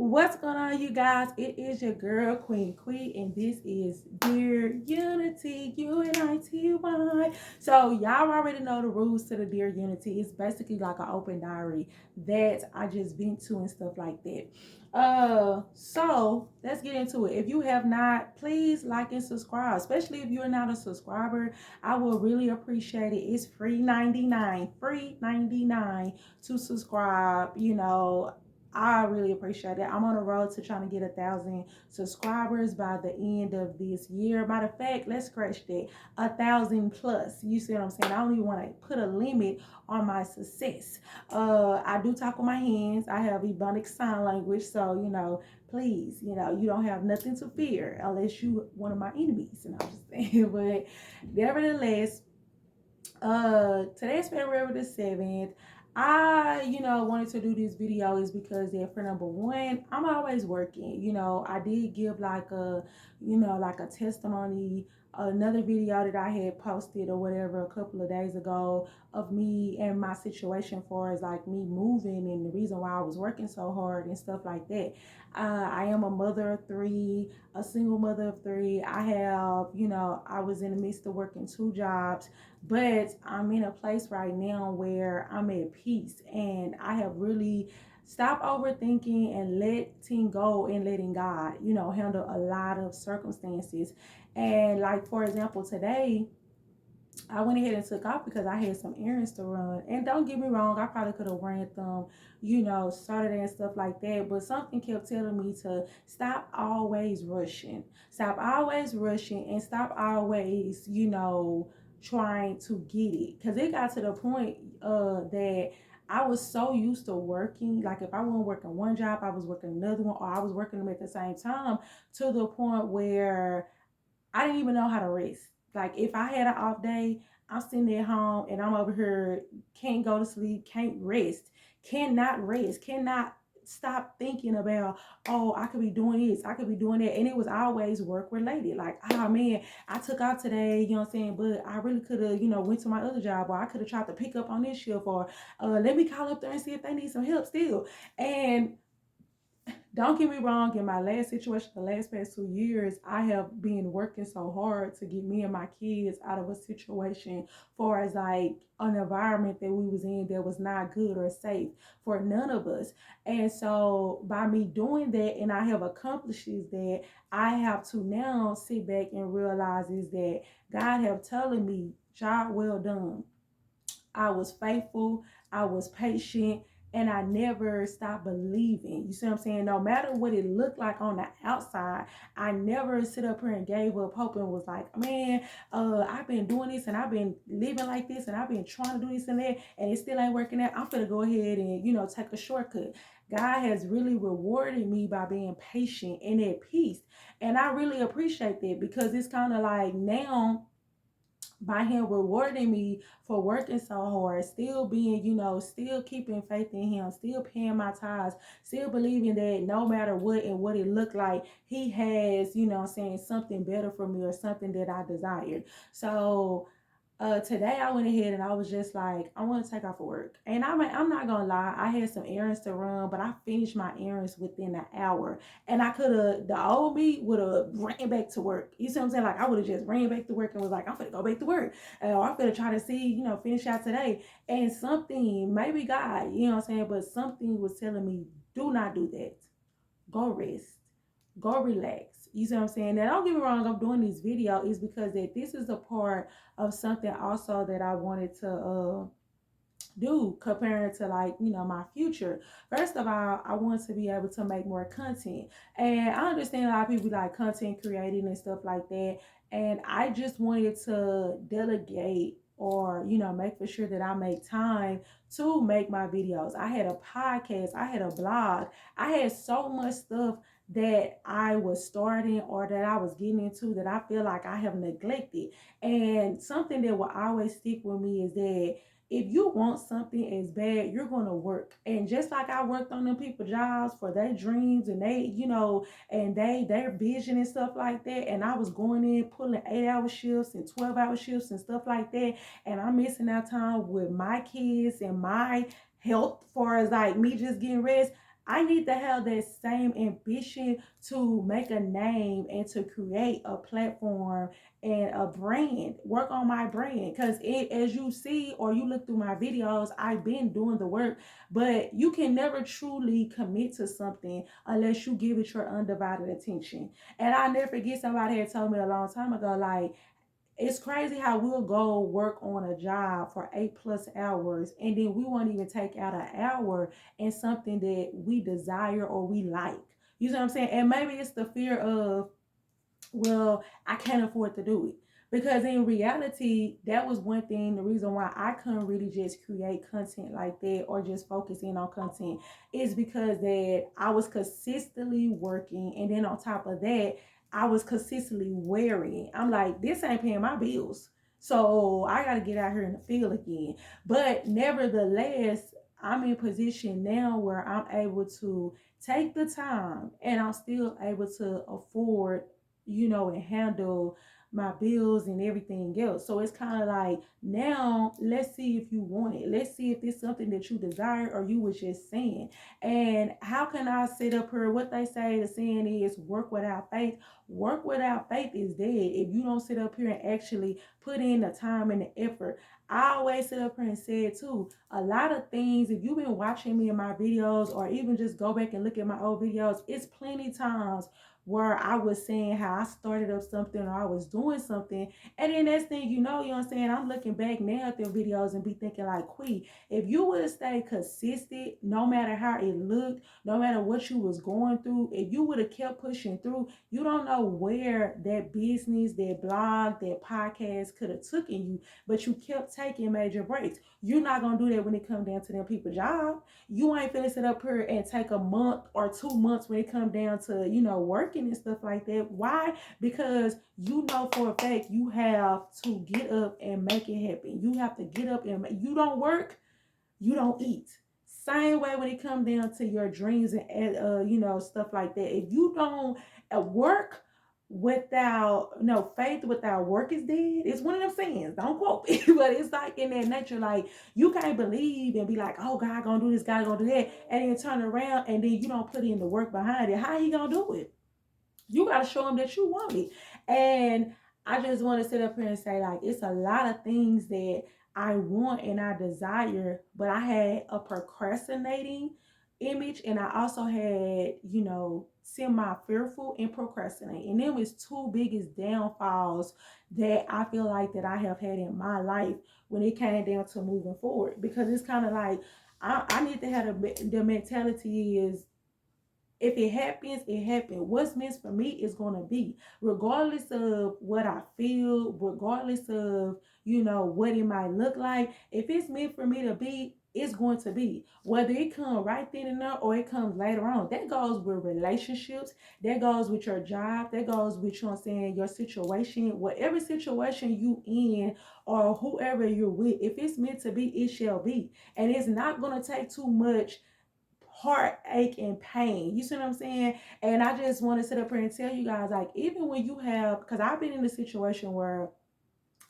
What's going on, you guys? It is your girl, Queen Quee, and this is Dear Unity, UNITY. So, y'all already know the rules to the Dear Unity. It's basically like an open diary that I just vent to and stuff like that. So let's get into it. If you have not, please like and subscribe, especially if you're not a subscriber. I will really appreciate it. It's free 99 to subscribe. I really appreciate it. I'm on the road to trying to get 1,000 subscribers by the end of this year. Matter of fact, let's scratch that. 1,000 plus. You see what I'm saying? I don't even want to put a limit on my success. I do talk with my hands. I have Ebonic sign language, so please, you don't have nothing to fear unless you one of my enemies. And I'm just saying, but nevertheless, today's February the 7th. I, wanted to do this video is because for number one, I'm always working. I did give like a testimony, another video that I had posted or whatever a couple of days ago of me and my situation for as like me moving and the reason why I was working so hard and stuff like that. I am a mother of three, a single mother of three. I have, I was in the midst of working 2 jobs, but I'm in a place right now where I'm at peace and I have really stopped overthinking and letting go and letting God, handle a lot of circumstances. And like, for example, today, I went ahead and took off because I had some errands to run. And don't get me wrong, I probably could have ran them, Saturday and stuff like that. But something kept telling me to stop always rushing. Stop always rushing and stop always, trying to get it. Because it got to the point that I was so used to working. Like if I wasn't working one job, I was working another one, or I was working them at the same time, to the point where I didn't even know how to rest. Like if I had an off day, I'm sitting at home and I'm over here, can't go to sleep, can't rest, cannot rest, cannot stop thinking about, oh, I could be doing this, I could be doing that. And it was always work related. Like, oh man, I took out today, you know what I'm saying? But I really could have, went to my other job, or I could have tried to pick up on this shift, or let me call up there and see if they need some help still. And don't get me wrong, in my last situation, the last past 2 years, I have been working so hard to get me and my kids out of a situation for as like an environment that we was in that was not good or safe for none of us. And so by me doing that, and I have accomplished that, I have to now sit back and realize is that God have telling me, job well done. I was faithful, I was patient, and I never stopped believing. You see what I'm saying? No matter what it looked like on the outside, I never sit up here and gave up hope and was like, man, I've been doing this and I've been living like this and I've been trying to do this and that, and it still ain't working out. I'm gonna go ahead and, take a shortcut. God has really rewarded me by being patient and at peace. And I really appreciate that because it's kind of like now, by him rewarding me for working so hard, still being, still keeping faith in him, still paying my tithes, still believing that no matter what and what it looked like, he has, saying something better for me or something that I desired. So today I went ahead and I was just like, I want to take off of work. And I'm not gonna lie, I had some errands to run, but I finished my errands within an hour. And I could have, the old me would have ran back to work. You see what I'm saying? Like I would have just ran back to work and was like, I'm gonna go back to work. Or I'm gonna try to see, finish out today. And something, maybe God, you know what I'm saying, but something was telling me, do not do that. Go rest, go relax. You see what I'm saying? Now don't get me wrong, I'm doing this video is because that this is a part of something also that I wanted to do comparing to like my future. First of all, I want to be able to make more content, and I understand a lot of people like content creating and stuff like that, and I just wanted to delegate or make for sure that I make time to make my videos. I had a podcast, I had a blog, I had so much stuff that I was starting or that I was getting into that I feel like I have neglected. And something that will always stick with me is that if you want something as bad, you're gonna work. And just like I worked on them people jobs for their dreams and and their vision and stuff like that. And I was going in pulling 8-hour shifts and 12-hour shifts and stuff like that. And I'm missing out time with my kids and my health, far as like me just getting rest. I need to have that same ambition to make a name and to create a platform and a brand, work on my brand. Because as you see or you look through my videos, I've been doing the work, but you can never truly commit to something unless you give it your undivided attention. And I never forget, somebody had told me a long time ago, like, it's crazy how we'll go work on a job for 8+ hours and then we won't even take out an hour in something that we desire or we like. You know what I'm saying? And maybe it's the fear of, well, I can't afford to do it. Because in reality, that was one thing, the reason why I couldn't really just create content like that or just focus in on content is because that I was consistently working. And then on top of that, I was consistently wearing. I'm like, this ain't paying my bills. So I got to get out here in the field again. But nevertheless, I'm in position now where I'm able to take the time and I'm still able to afford, and handle my bills and everything else. So it's kind of like, now let's see if you want it. Let's see if it's something that you desire or you was just saying. And how can I sit up here? What they say, the saying is, work without faith. Work without faith is dead if you don't sit up here and actually put in the time and the effort. I always sit up here and say it too. A lot of things, if you've been watching me in my videos or even just go back and look at my old videos, it's plenty times where I was saying how I started up something or I was doing something. And then next thing you know what I'm saying, I'm looking back now at their videos and be thinking like, Quee, if you would have stayed consistent, no matter how it looked, no matter what you was going through, if you would have kept pushing through, you don't know where that business, that blog, that podcast could have taken you, but you kept taking major breaks. You're not going to do that when it comes down to them people job. You ain't finna sit up here and take a month or 2 months when it comes down to, working and stuff like that. Why? Because you know for a fact you have to get up and make it happen. You have to get up and you don't work, you don't eat. Same way when it comes down to your dreams and stuff like that. If you don't work without faith without work is dead. It's one of them sayings. Don't quote me, but it's like in that nature. Like, you can't believe and be like, oh, God gonna do this, God gonna do that, and then turn around and then you don't put in the work behind it. How you gonna do it? You gotta show them that you want it. And I just want to sit up here and say, like, it's a lot of things that I want and I desire, but I had a procrastinating image and I also had, semi fearful and procrastinating. And them was two biggest downfalls that I feel like that I have had in my life when it came down to moving forward. Because it's kind of like, I need to have the mentality is, if it happens, it happens. What's meant for me is going to be, regardless of what I feel, regardless of, what it might look like. If it's meant for me to be, it's going to be. Whether it comes right then and there or it comes later on. That goes with relationships. That goes with your job. That goes with, your situation. Whatever situation you in or whoever you're with, if it's meant to be, it shall be. And it's not going to take too much heartache and pain. You see what I'm saying? And I just want to sit up here and tell you guys, like, even when you have, because I've been in a situation where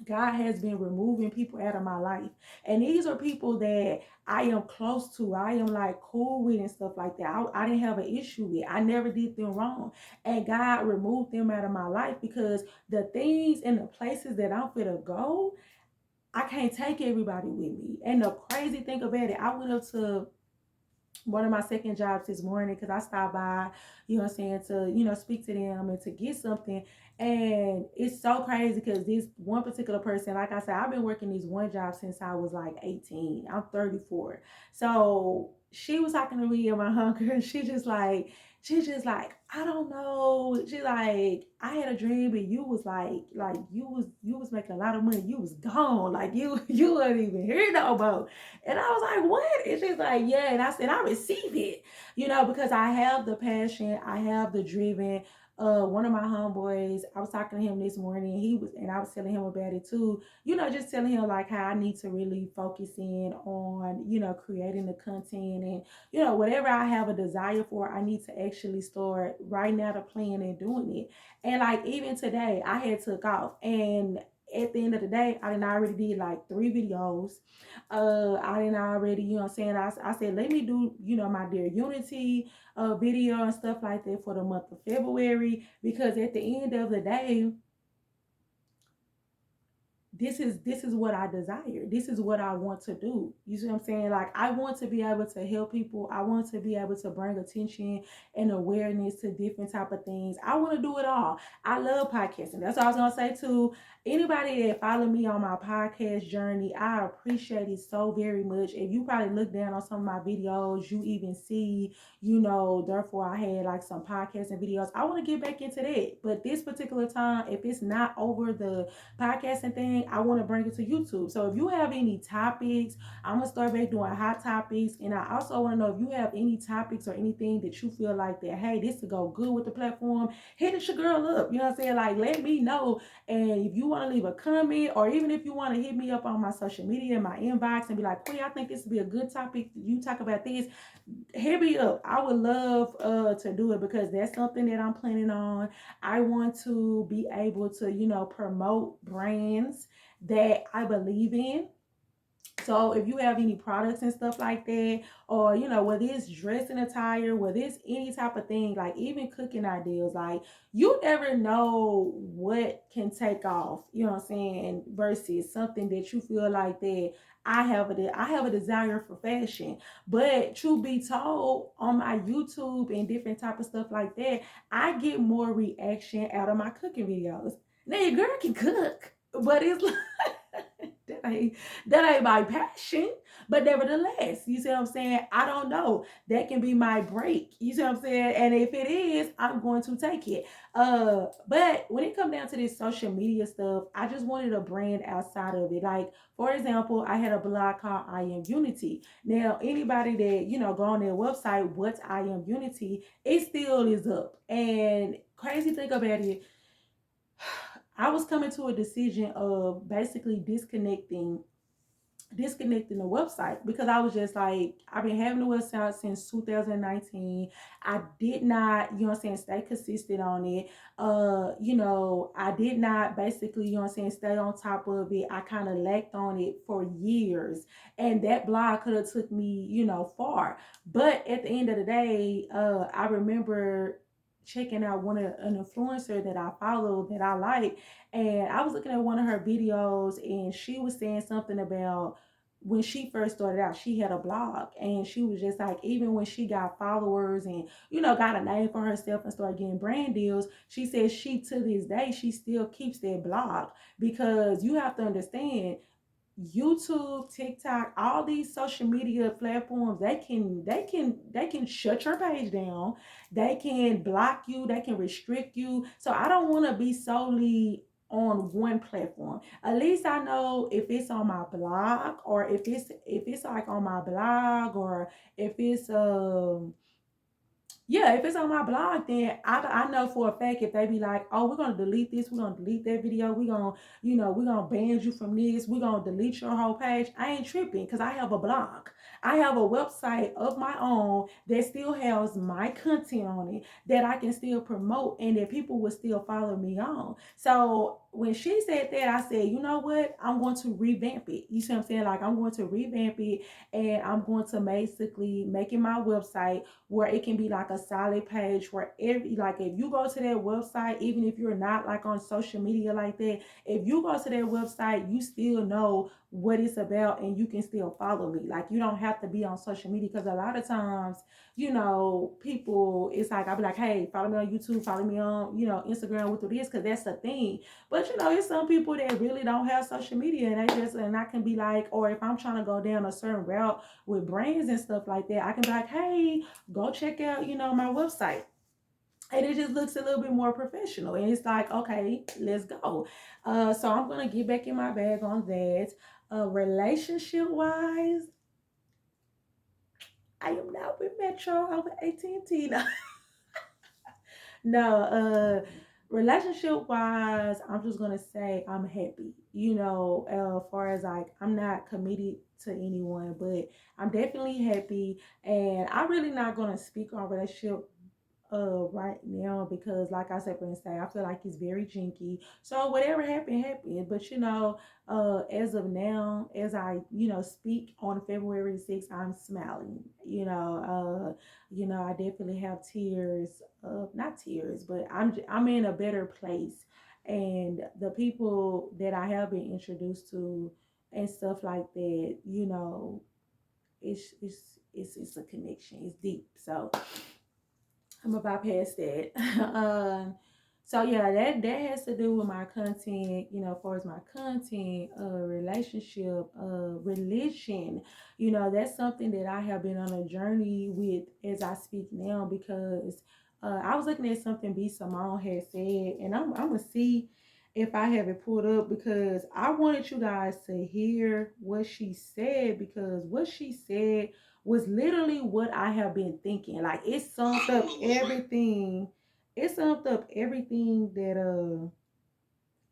God has been removing people out of my life. And these are people that I am close to. I am like cool with and stuff like that. I didn't have an issue with. I never did them wrong. And God removed them out of my life because the things and the places that I'm going to go, I can't take everybody with me. And the crazy thing about it, I went up to one of my second jobs this morning because I stopped by, to, speak to them and to get something. And it's so crazy because this one particular person, like I said, I've been working this one job since I was like 18. I'm 34. So she was talking to me in my hunger and she's just like, I don't know. She like, I had a dream and you was like you was making a lot of money. You was gone. Like you weren't even here no more. And I was like, what? And she's like, yeah. And I said, I receive it, because I have the passion, I have the driven. One of my homeboys, I was talking to him this morning. And I was telling him about it too. Just telling him like how I need to really focus in on, creating the content and, whatever I have a desire for, I need to actually start writing out a plan and doing it. And like even today, I had took off and at the end of the day, I done already did like 3 videos. I didn't already, you know what I'm saying? I said, let me do, you know, my Dear Unity video and stuff like that for the month of February, because at the end of the day, this is what I desire. This is what I want to do. You see what I'm saying? Like, I want to be able to help people. I want to be able to bring attention and awareness to different type of things. I want to do it all. I love podcasting. That's what I was gonna say too. Anybody that follow me on my podcast journey, I appreciate it so very much. If you probably look down on some of my videos, you even see, you know, therefore I had like some podcasting videos. I want to get back into that. But this particular time, if it's not over the podcasting thing, I want to bring it to YouTube. So if you have any topics, I'm gonna start back doing hot topics, and I also want to know if you have any topics or anything that you feel like that, hey, this to go good with the platform. Hit your girl up. You know what I'm saying? Like, let me know. And if you want to leave a comment, or even if you want to hit me up on my social media, my inbox, and be like, Queen, I think this would be a good topic. You talk about this. Hit me up. I would love to do it, because that's something that I'm planning on. I want to be able to, you know, promote brands that I believe in. So if you have any products and stuff like that, or you know, whether it's dressing attire, whether it's any type of thing, like even cooking ideas, like you never know what can take off, you know what I'm saying, versus something that you feel like that I have a desire for fashion. But truth be told, on my YouTube and different type of stuff like that, I get more reaction out of my cooking videos. Now your girl can cook, but it's like that ain't my passion. But nevertheless, you see what I'm saying? I don't know. That can be my break. You see what I'm saying? And if it is, I'm going to take it. But when it comes down to this social media stuff, I just wanted a brand outside of it. Like, for example, I had a blog called I Am Unity. Now, anybody that, you know, go on their website, what's I Am Unity, it still is up. And crazy thing about it, I was coming to a decision of basically disconnecting the website, because I was just like, I've been having the website since 2019. I did not, you know what I'm saying, stay consistent on it. You know, I did not basically, you know what I'm saying, stay on top of it. I kind of lacked on it for years. And that blog could have took me, you know, far. But at the end of the day, I remember checking out an influencer that I follow that I like, and I was looking at one of her videos, and she was saying something about when she first started out, she had a blog, and she was just like, even when she got followers and, you know, got a name for herself and started getting brand deals, she says she, to this day, she still keeps that blog, because you have to understand, YouTube, TikTok, all these social media platforms, they can shut your page down. They can block you, they can restrict you. So I don't want to be solely on one platform. At least I know if it's on my blog, or if it's like on my blog, or if it's yeah, if it's on my blog, then I know for a fact, if they be like, oh, we're gonna delete this, we're gonna delete that video, we're gonna ban you from this, we're gonna delete your whole page, I ain't tripping, because I have a blog. I have a website of my own that still has my content on it, that I can still promote, and that people will still follow me on. So when she said that, I said, you know what? I'm going to revamp it. You see what I'm saying? Like, I'm going to revamp it, and I'm going to basically make it my website, where it can be like a solid page, where every, like, if you go to that website, even if you're not like on social media like that, if you go to that website, you still know what it's about, and you can still follow me. Like, you don't have to be on social media, because a lot of times, you know, people, it's like, I'll be like, hey, follow me on YouTube, follow me on, you know, Instagram, with this, because that's the thing. But you know, it's some people that really don't have social media, and I can be like, or if I'm trying to go down a certain route with brands and stuff like that, I can be like, hey, go check out, you know, my website. And it just looks a little bit more professional. And it's like, okay, let's go. So I'm gonna get back in my bag on that. Relationship wise, I am now with Metro over AT&T. No, relationship wise, I'm just gonna say I'm happy. You know, as far as like, I'm not committed to anyone, but I'm definitely happy. And I'm really not gonna speak on relationship right now, because like I said, for instance, I feel like it's very jinky. So whatever happened happened, but as of now, as I speak on February 6th, I'm smiling. I definitely have tears, not tears, but I'm in a better place, and the people that I have been introduced to and stuff like that, it's a connection. It's deep. So I'm gonna bypass that. So yeah, that has to do with my content, as far as my content, relationship, religion. That's something that I have been on a journey with as I speak now, because I was looking at something B Simone had said, and I'm gonna see if I have it pulled up, because I wanted you guys to hear what she said, because what she said was literally what I have been thinking. Like, it summed up everything. It summed up everything that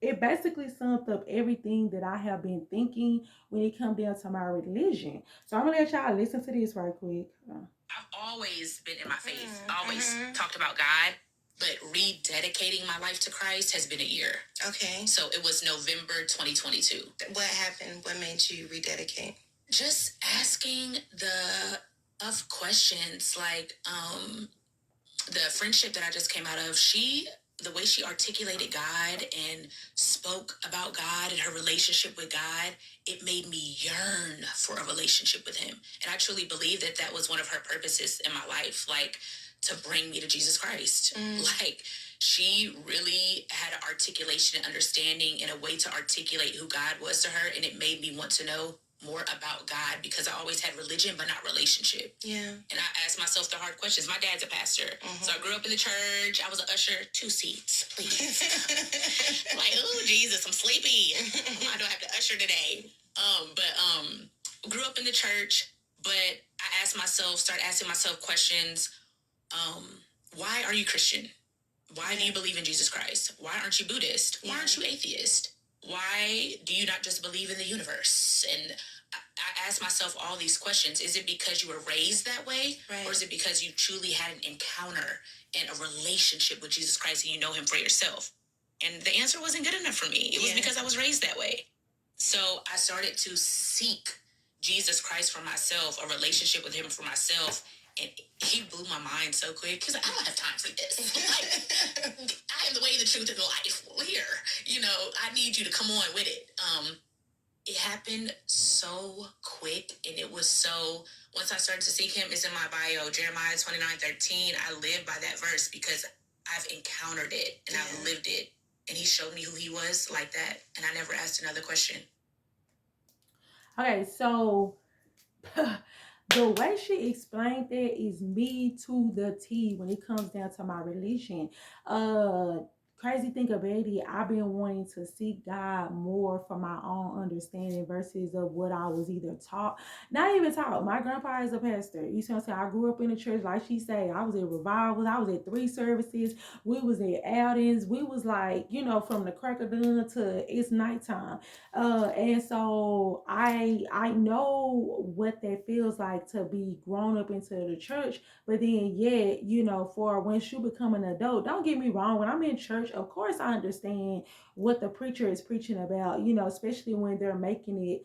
it basically summed up everything that I have been thinking when it comes down to my religion. So I'm gonna let y'all listen to this right quick. I've always been in my faith, always talked about God, but rededicating my life to Christ has been a year. Okay. So it was November 2022. What happened? What made you rededicate? Just asking the of questions, like the friendship that I just came out of, the way she articulated God and spoke about God and her relationship with God, it made me yearn for a relationship with him. And I truly believe that that was one of her purposes in my life, like to bring me to Jesus Christ. Like, she really had an articulation and understanding and a way to articulate who God was to her. And it made me want to know more about God, because I always had religion but not relationship. Yeah. And I asked myself the hard questions. My dad's a pastor. So I grew up in the church. I was an usher. 2 seats, please. Like, oh, Jesus, I'm sleepy. I don't have to usher today. Grew up in the church, but I started asking myself questions. Why are you Christian? Why do you believe in Jesus Christ? Why aren't you Buddhist? Why aren't you atheist? Why do you not just believe in the universe? And I asked myself all these questions. Is it because you were raised that way? Right. Or is it because you truly had an encounter and a relationship with Jesus Christ and you know him for yourself? And the answer wasn't good enough for me. It was because I was raised that way. So I started to seek Jesus Christ for myself, a relationship with him for myself. And he blew my mind so quick. He's like, I don't have time for this. Like, I am the way, the truth, and the life. Well, here, I need you to come on with it. It happened so quick, and it was so, once I started to seek him, it's in my bio, Jeremiah 29:13. I live by that verse because I've encountered it and I've lived it. And he showed me who he was like that. And I never asked another question. Okay, so the way she explained that is me to the T when it comes down to my religion. Crazy thing about it, I've been wanting to seek God more for my own understanding versus of what I was either taught. Not even taught. My grandpa is a pastor. You see what I'm saying? I grew up in the church, like she said. I was at revivals. I was at 3 services. We was at outings. We was like, from the crack of dawn to it's nighttime. And so I know what that feels like to be grown up into the church, but then yet, for once you become an adult, don't get me wrong, when I'm in church, of course I understand what the preacher is preaching about, especially when they're making it,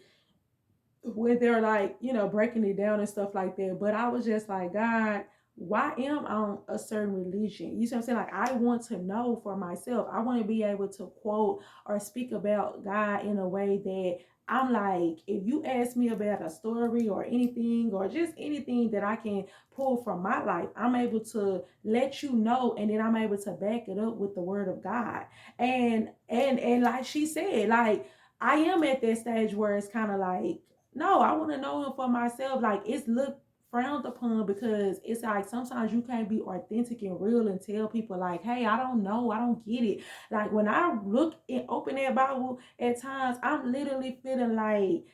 when they're like, breaking it down and stuff like that. But I was just like, God, why am I on a certain religion? You see what I'm saying? Like, I want to know for myself. I want to be able to quote or speak about God in a way that I'm like, if you ask me about a story or anything, or just anything that I can pull from my life, I'm able to let you know, and then I'm able to back it up with the word of God. And like she said, like, I am at that stage where it's kind of like, no, I want to know him for myself. Like, it's looked frowned upon, because it's like sometimes you can't be authentic and real and tell people like, hey, I don't know, I don't get it. Like, when I look and open that Bible at times, I'm literally feeling like,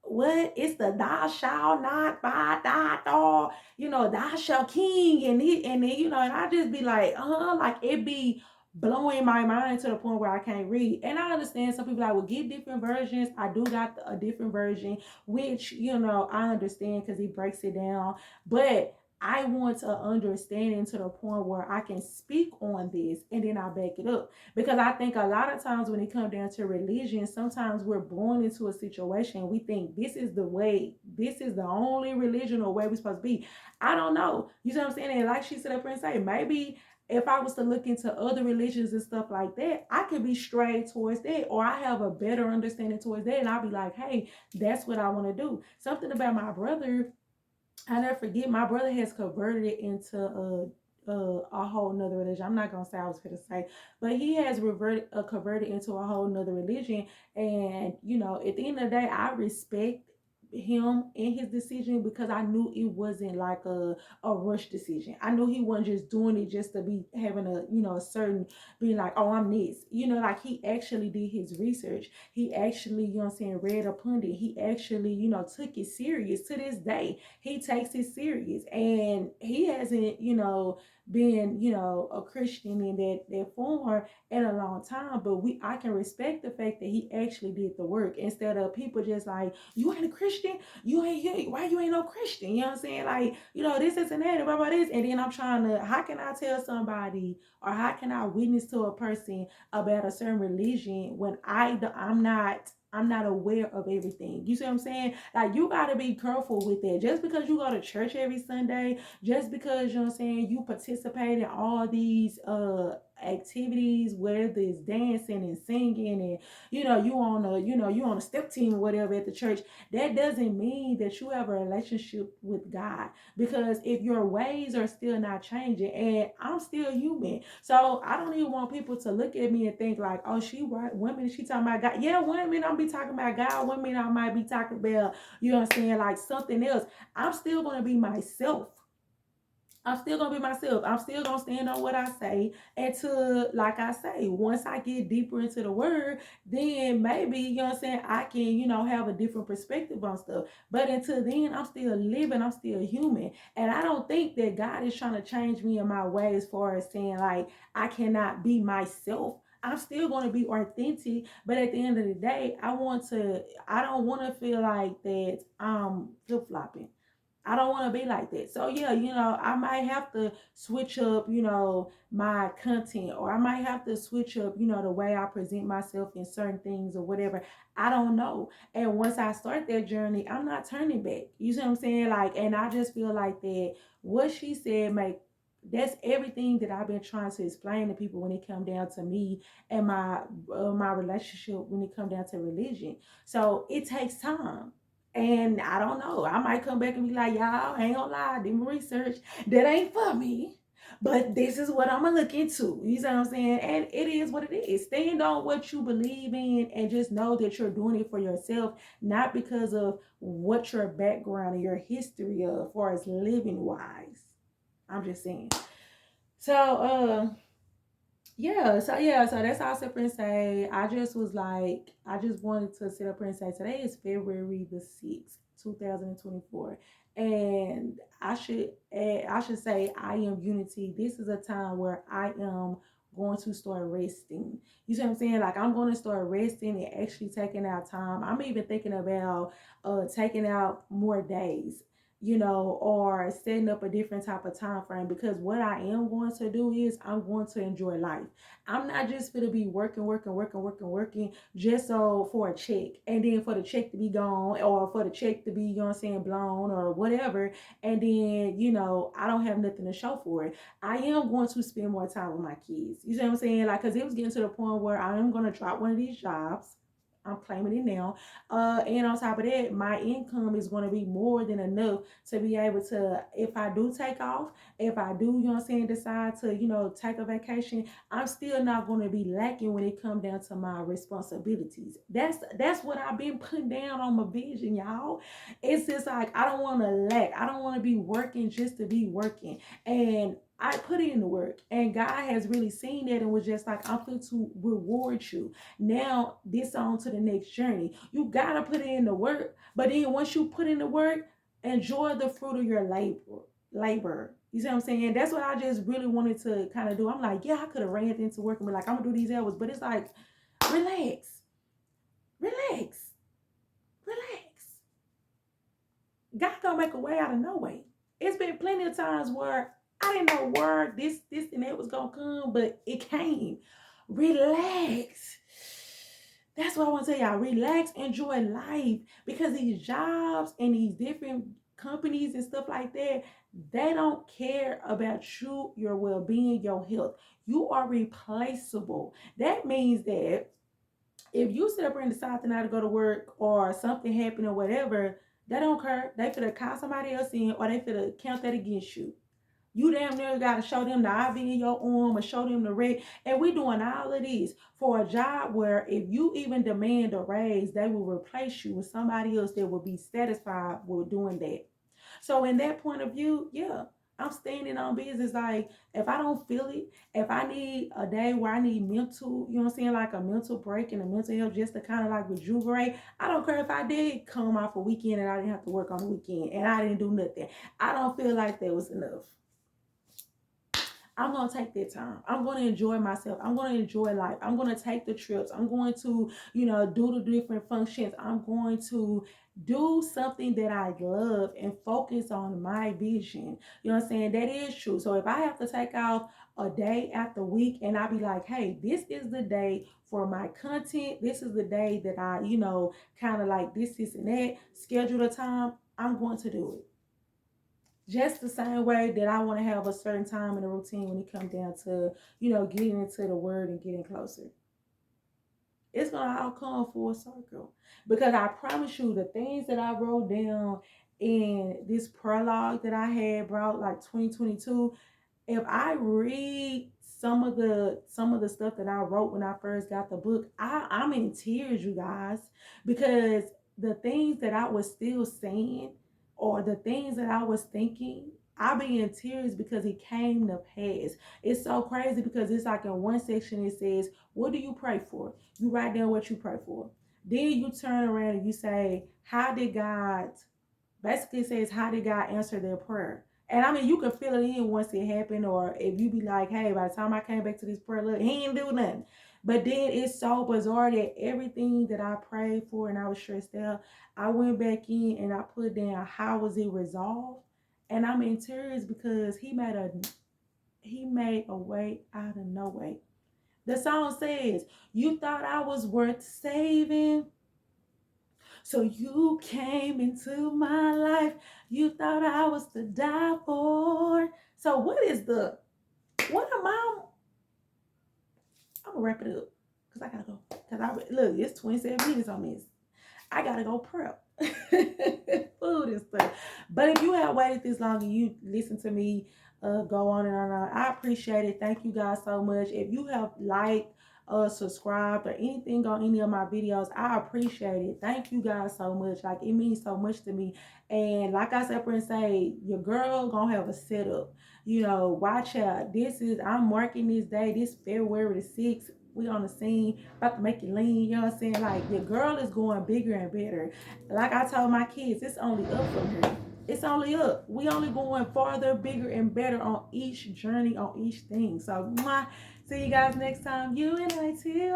what, it's the thou shall not buy thy dog, thou shall king, and then, and I just be like, like, it be blowing my mind to the point where I can't read. And I understand some people like, will get different versions. I do got a different version, which, I understand because he breaks it down. But I want to understand to the point where I can speak on this and then I back it up. Because I think a lot of times when it comes down to religion, sometimes we're born into a situation. We think this is the way, this is the only religion or way we're supposed to be. I don't know. You see what I'm saying? And like she said up here and say, maybe if I was to look into other religions and stuff like that, I could be strayed towards that, or I have a better understanding towards that, and I'll be like, hey, that's what I want to do. Something about my brother, I never forget, my brother has converted it into a whole nother religion. I'm not gonna say I was gonna say, but he has converted into a whole nother religion. And at the end of the day, I respect him and his decision because I knew it wasn't like a rush decision. I knew he wasn't just doing it just to be having a certain, being like, oh, I'm this. Like he actually did his research. He actually, read upon it. He actually, took it serious. To this day, he takes it serious. And he hasn't, been, a Christian in that form in a long time. But I can respect the fact that he actually did the work, instead of people just like, you ain't a Christian, why you ain't no Christian? You know what I'm saying? Like, this and that, about this. And then I'm trying to, how can I tell somebody, or how can I witness to a person about a certain religion when I'm not aware of everything? You see what I'm saying? Like, you got to be careful with that. Just because you go to church every Sunday, just because, you participate in all these activities, whether it's dancing and singing, and you on a step team or whatever at the church, that doesn't mean that you have a relationship with God. Because if your ways are still not changing, and I'm still human, so I don't even want people to look at me and think like, oh, she right, one minute she talking about God, yeah, one minute I'm be talking about God, one minute I might be talking about, like something else. I'm still gonna be myself. I'm still gonna be myself. I'm still gonna stand on what I say until, like I say, once I get deeper into the word, then maybe, I can, have a different perspective on stuff. But until then, I'm still living, I'm still human. And I don't think that God is trying to change me in my way, as far as saying like I cannot be myself. I'm still going to be authentic, but at the end of the day, I don't want to feel like that I'm flip flopping. I don't want to be like that. So yeah, I might have to switch up, my content, or I might have to switch up, the way I present myself in certain things or whatever. I don't know. And once I start that journey, I'm not turning back. You see what I'm saying? Like, and I just feel like that what she said that's everything that I've been trying to explain to people when it come down to me and my relationship when it come down to religion. So it takes time. And I don't know. I might come back and be like, y'all, I ain't gonna lie, I did my research. That ain't for me. But this is what I'm gonna look into. You see what I'm saying? And it is what it is. Stand on what you believe in and just know that you're doing it for yourself, not because of what your background and your history of, as far as living wise. I'm just saying. So so that's all I sit up and say. I just was like, I just wanted to sit up and say today is February the 6th, 2024. And I should say I am unity. This is a time where I am going to start resting. You see what I'm saying? Like, I'm going to start resting and actually taking out time. I'm even thinking about taking out more days, or setting up a different type of time frame, because what I am going to do is I'm going to enjoy life. I'm not just going to be working just so for a check, and then for the check to be gone, or for the check to be, blown or whatever, and then, I don't have nothing to show for it. I am going to spend more time with my kids. You see what I'm saying? Like, because it was getting to the point where I am going to drop one of these jobs. I'm claiming it now. And on top of that, my income is going to be more than enough to be able to, if I do take off, if I do, decide to, take a vacation, I'm still not going to be lacking when it comes down to my responsibilities. That's what I've been putting down on my vision, y'all. It's just like, I don't want to lack. I don't want to be working just to be working. And I put in the work, and God has really seen that and was just like, I'm going to reward you. Now, this on to the next journey. You got to put in the work, but then once you put in the work, enjoy the fruit of your labor. You see what I'm saying? That's what I just really wanted to kind of do. I'm like, yeah, I could have ran into work and be like, I'm going to do these hours, but it's like, relax, relax, relax. God gonna make a way out of no way. It's been plenty of times where I didn't know where this, and that was gonna come, but it came. Relax. That's what I want to tell y'all. Relax, enjoy life. Because these jobs and these different companies and stuff like that, they don't care about you, your well-being, your health. You are replaceable. That means that if you sit up here and decide tonight to go to work or something happened or whatever, they don't care. They finna call somebody else in or they finna count that against you. You damn near got to show them the IV in your arm or show them the red. And we doing all of this for a job where if you even demand a raise, they will replace you with somebody else that will be satisfied with doing that. So in that point of view, yeah, I'm standing on business. Like if I don't feel it, if I need a day where I need mental, you know what I'm saying, like a mental break and a mental health just to kind of like rejuvenate. I don't care if I did come off a weekend and I didn't have to work on the weekend and I didn't do nothing. I don't feel like that was enough. I'm going to take that time. I'm going to enjoy myself. I'm going to enjoy life. I'm going to take the trips. I'm going to, do the different functions. I'm going to do something that I love and focus on my vision. You know what I'm saying? That is true. So if I have to take off a day after week and I be like, hey, this is the day for my content. This is the day that I, kind of like this, and that, schedule the time. I'm going to do it. Just the same way that I want to have a certain time in a routine when it comes down to, getting into the word and getting closer. It's going to all come full circle. Because I promise you, the things that I wrote down in this prologue that I had brought like 2022, if I read some of the stuff that I wrote when I first got the book, I'm in tears, you guys, because the things that I was still saying or the things that I was thinking, I be in tears because it came to pass. It's so crazy because it's like in one section it says, what do you pray for? You write down what you pray for. Then you turn around and you say, how did God, basically it says, how did God answer their prayer? And I mean, you can feel it in once it happened, or if you be like, hey, by the time I came back to this prayer, look, he ain't do nothing. But then it's so bizarre that everything that I prayed for and I was stressed out, I went back in and I put down how was it resolved. And I'm in tears because he made a way out of no way. The song says, you thought I was worth saving, so you came into my life. You thought I was to die for. So what am I? I'm gonna wrap it up because I gotta go. Look, it's 27 minutes on this. I gotta go prep food and stuff. But if you have waited this long and you listen to me go on and on, I appreciate it. Thank you guys so much. If you have liked, subscribed, or anything on any of my videos, I appreciate it. Thank you guys so much. Like, it means so much to me. And like I said and say, your girl gonna have a setup. Watch out. I'm marking this day, this February the 6th. We on the scene, about to make it lean, you know what I'm saying? Like, your girl is going bigger and better. Like I told my kids, it's only up from here. It's only up. We only going farther, bigger, and better on each journey, on each thing. So, mwah. See you guys next time. UNITY.